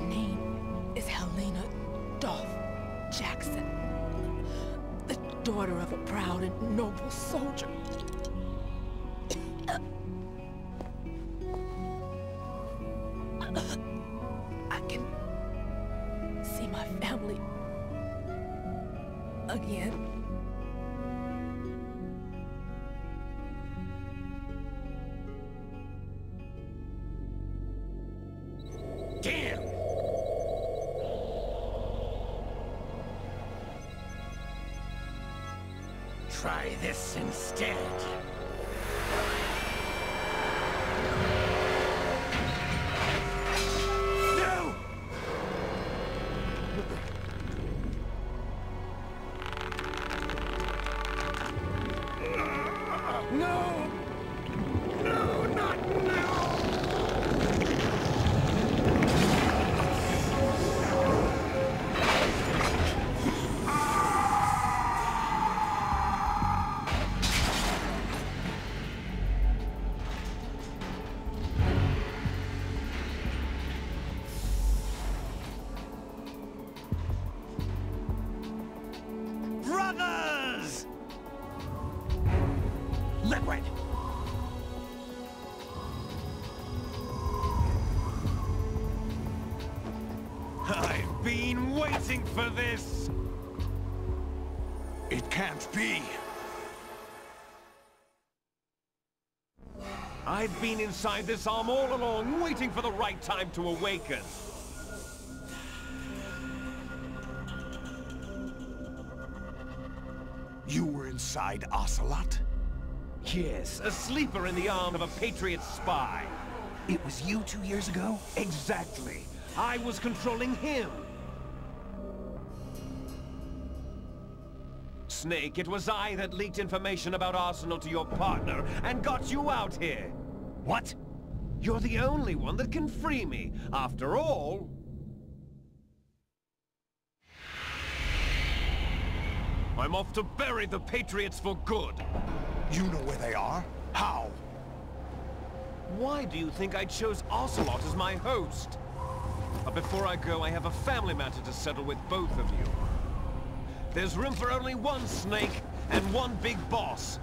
My name is Helena Dolph Jackson, the daughter of a proud and noble soldier. I can see my family again. Damn! Try this instead. No! No! No, not now! Brothers! Liquid! I've been waiting for this! It can't be! I've been inside this arm all along, waiting for the right time to awaken. You were inside Ocelot? Yes, a sleeper in the arm of a Patriot spy. It was you 2 years ago? Exactly. I was controlling him. Snake, it was I that leaked information about Arsenal to your partner and got you out here. What? You're the only one that can free me. After all... I'm off to bury the Patriots for good. You know where they are? How? Why do you think I chose Ocelot as my host? But before I go, I have a family matter to settle with both of you. There's room for only one Snake and one big boss.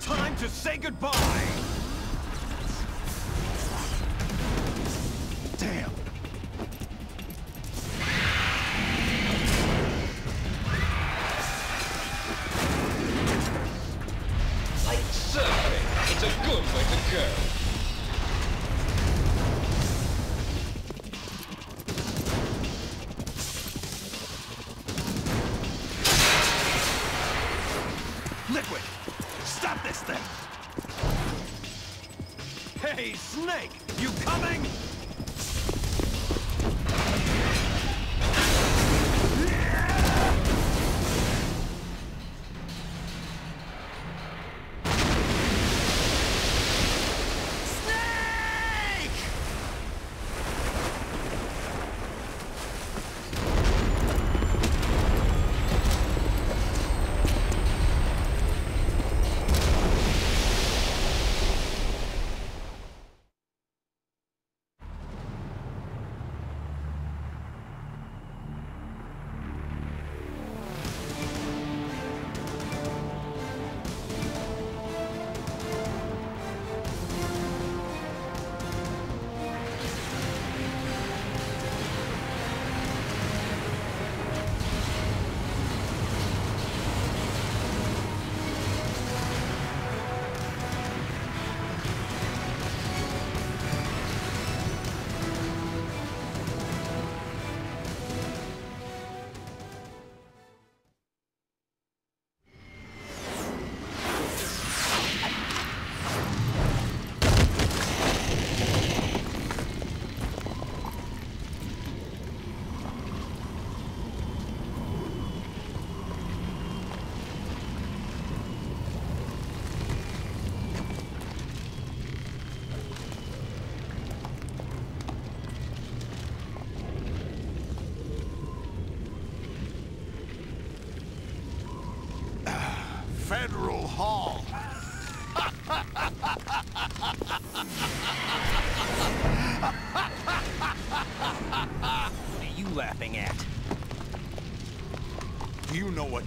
Time to say goodbye! Damn! Like surfing, it's a good way to go. Liquid! Stop this thing! Hey, Snake! You coming?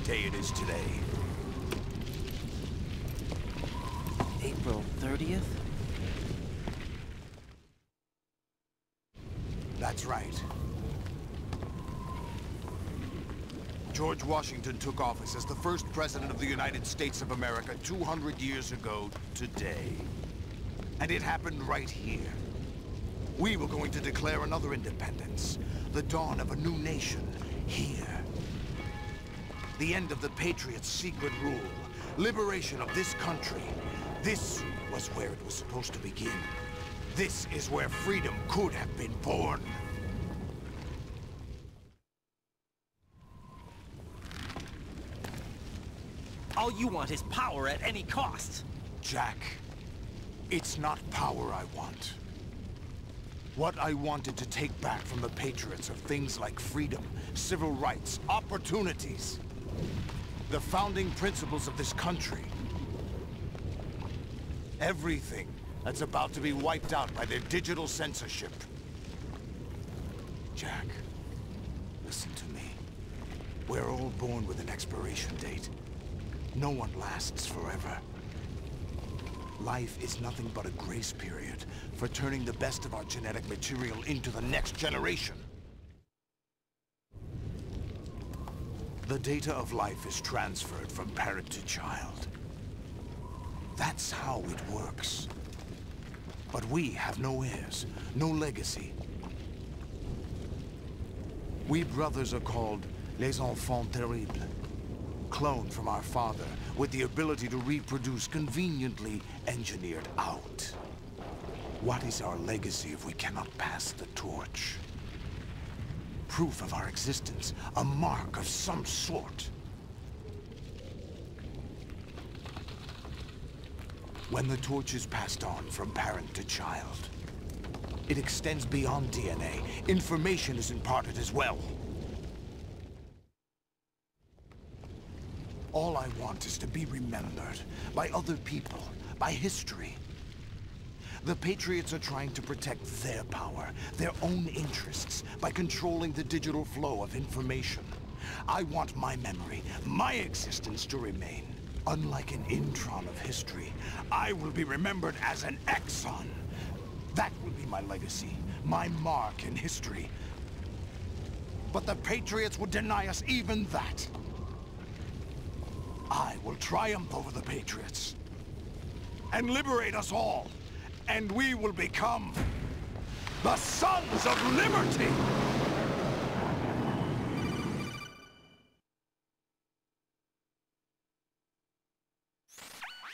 what day it is today? April 30th? That's right. George Washington took office as the first president of the United States of America 200 years ago today. And it happened right here. We were going to declare another independence, the dawn of a new nation, here. The end of the Patriots' secret rule, liberation of this country. This was where it was supposed to begin. This is where freedom could have been born. All you want is power at any cost. Jack, it's not power I want. What I wanted to take back from the Patriots are things like freedom, civil rights, opportunities. The founding principles of this country. Everything that's about to be wiped out by their digital censorship. Jack, listen to me. We're all born with an expiration date. No one lasts forever. Life is nothing but a grace period for turning the best of our genetic material into the next generation. The data of life is transferred from parent to child. That's how it works. But we have no heirs, no legacy. We brothers are called les enfants terribles. Cloned from our father, with the ability to reproduce conveniently engineered out. What is our legacy if we cannot pass the torch? Proof of our existence, a mark of some sort. When the torch is passed on from parent to child, it extends beyond DNA. Information is imparted as well. All I want is to be remembered by other people, by history. The Patriots are trying to protect their power, their own interests, by controlling the digital flow of information. I want my memory, my existence to remain. Unlike an intron of history, I will be remembered as an exon. That will be my legacy, my mark in history. But the Patriots would deny us even that. I will triumph over the Patriots and liberate us all, and we will become the Sons of Liberty!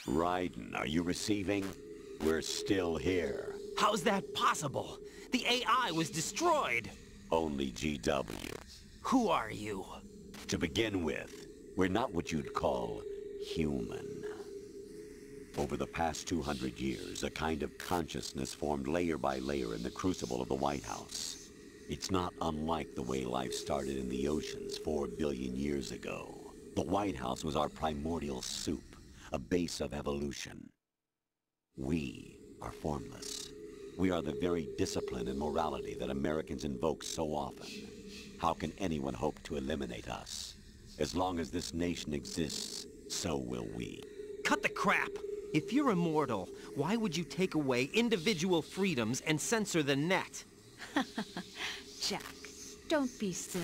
Raiden, are you receiving? We're still here. How's that possible? The AI was destroyed. Only GW. Who are you? To begin with, we're not what you'd call human. Over the past 200 years, a kind of consciousness formed layer by layer in the crucible of the White House. It's not unlike the way life started in the oceans 4 billion years ago. The White House was our primordial soup, a base of evolution. We are formless. We are the very discipline and morality that Americans invoke so often. How can anyone hope to eliminate us? As long as this nation exists, so will we. Cut the crap! If you're immortal, why would you take away individual freedoms and censor the net? Jack, don't be silly.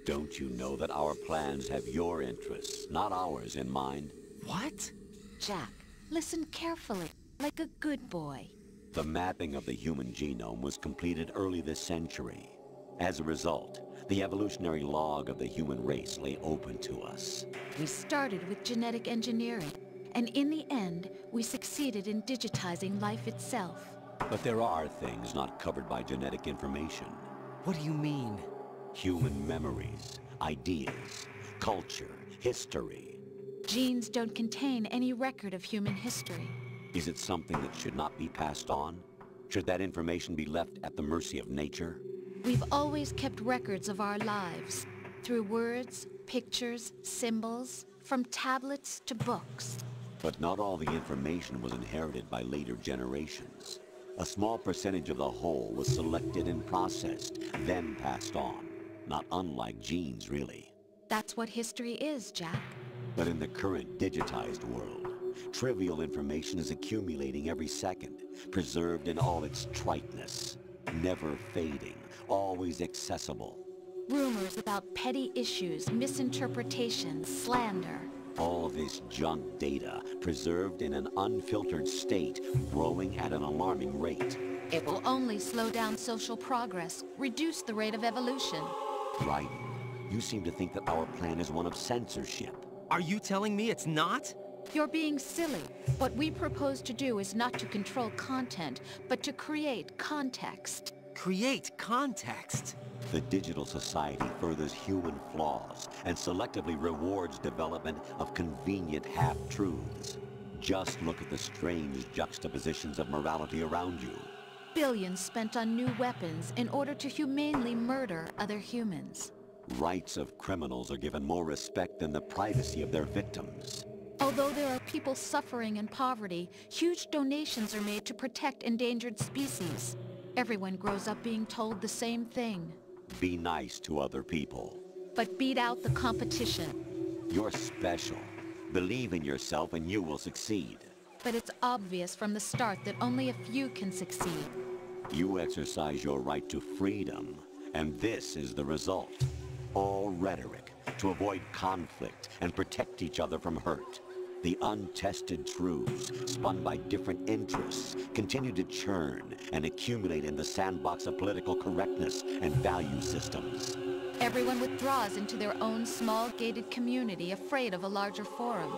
Don't you know that our plans have your interests, not ours, in mind? What? Jack, listen carefully, like a good boy. The mapping of the human genome was completed early this century. As a result, the evolutionary log of the human race lay open to us. We started with genetic engineering, and in the end, we succeeded in digitizing life itself. But there are things not covered by genetic information. What do you mean? Human memories, ideas, culture, history. Genes don't contain any record of human history. Is it something that should not be passed on? Should that information be left at the mercy of nature? We've always kept records of our lives, through words, pictures, symbols, from tablets to books. But not all the information was inherited by later generations. A small percentage of the whole was selected and processed, then passed on. Not unlike genes, really. That's what history is, Jack. But in the current digitized world, trivial information is accumulating every second, preserved in all its triteness, never fading, always accessible. Rumors about petty issues, misinterpretations, slander. All this junk data, preserved in an unfiltered state, growing at an alarming rate. It will only slow down social progress, reduce the rate of evolution. Raiden, you seem to think that our plan is one of censorship. Are you telling me it's not? You're being silly. What we propose to do is not to control content, but to create context. Create context? The digital society furthers human flaws and selectively rewards development of convenient half-truths. Just look at the strange juxtapositions of morality around you. Billions spent on new weapons in order to humanely murder other humans. Rights of criminals are given more respect than the privacy of their victims. Although there are people suffering in poverty, huge donations are made to protect endangered species. Everyone grows up being told the same thing. Be nice to other people. But beat out the competition. You're special. Believe in yourself and you will succeed. But it's obvious from the start that only a few can succeed. You exercise your right to freedom, and this is the result. All rhetoric to avoid conflict and protect each other from hurt. The untested truths, spun by different interests, continue to churn and accumulate in the sandbox of political correctness and value systems. Everyone withdraws into their own small gated community, afraid of a larger forum.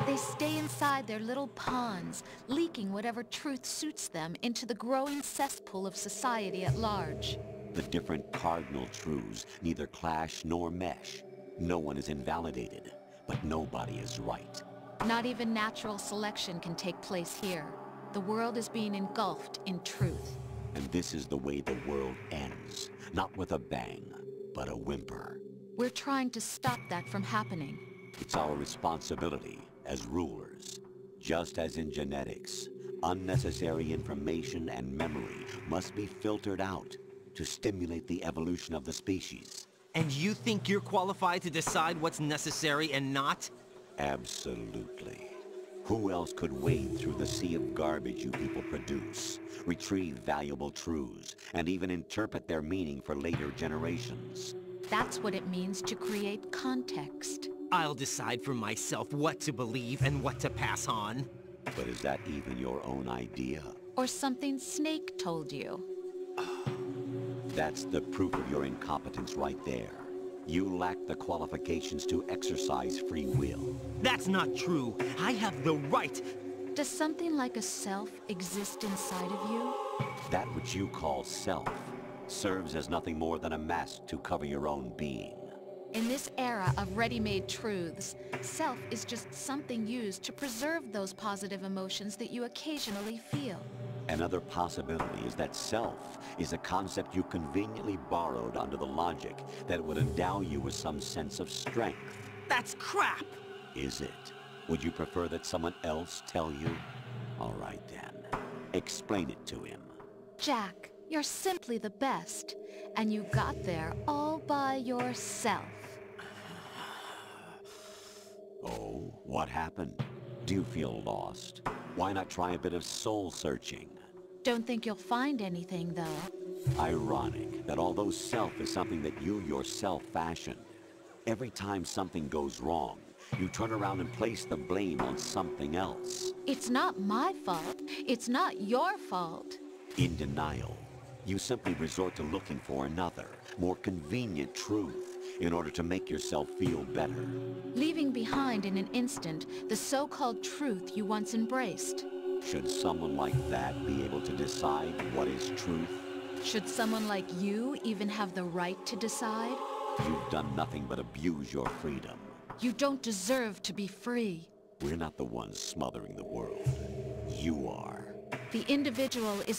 They stay inside their little ponds, leaking whatever truth suits them into the growing cesspool of society at large. The different cardinal truths neither clash nor mesh. No one is invalidated, but nobody is right. Not even natural selection can take place here. The world is being engulfed in truth. And this is the way the world ends. Not with a bang, but a whimper. We're trying to stop that from happening. It's our responsibility as rulers. Just as in genetics, unnecessary information and memory must be filtered out to stimulate the evolution of the species. And you think you're qualified to decide what's necessary and not? Absolutely. Who else could wade through the sea of garbage you people produce, retrieve valuable truths, and even interpret their meaning for later generations? That's what it means to create context. I'll decide for myself what to believe and what to pass on. But is that even your own idea? Or something Snake told you? That's the proof of your incompetence right there. You lack the qualifications to exercise free will. That's not true. I have the right. Does something like a self exist inside of you? That which you call self serves as nothing more than a mask to cover your own being. In this era of ready-made truths, self is just something used to preserve those positive emotions that you occasionally feel. Another possibility is that self is a concept you conveniently borrowed under the logic that it would endow you with some sense of strength. That's crap! Is it? Would you prefer that someone else tell you? All right then. Explain it to him. Jack, you're simply the best, and you got there all by yourself. Oh, what happened? Do you feel lost? Why not try a bit of soul-searching? Don't think you'll find anything, though. Ironic that although self is something that you yourself fashioned, every time something goes wrong, you turn around and place the blame on something else. It's not my fault. It's not your fault. In denial, you simply resort to looking for another, more convenient truth in order to make yourself feel better. Leaving behind in an instant the so-called truth you once embraced. Should someone like that be able to decide what is truth? Should someone like you even have the right to decide? You've done nothing but abuse your freedom. You don't deserve to be free. We're not the ones smothering the world. You are. The individual is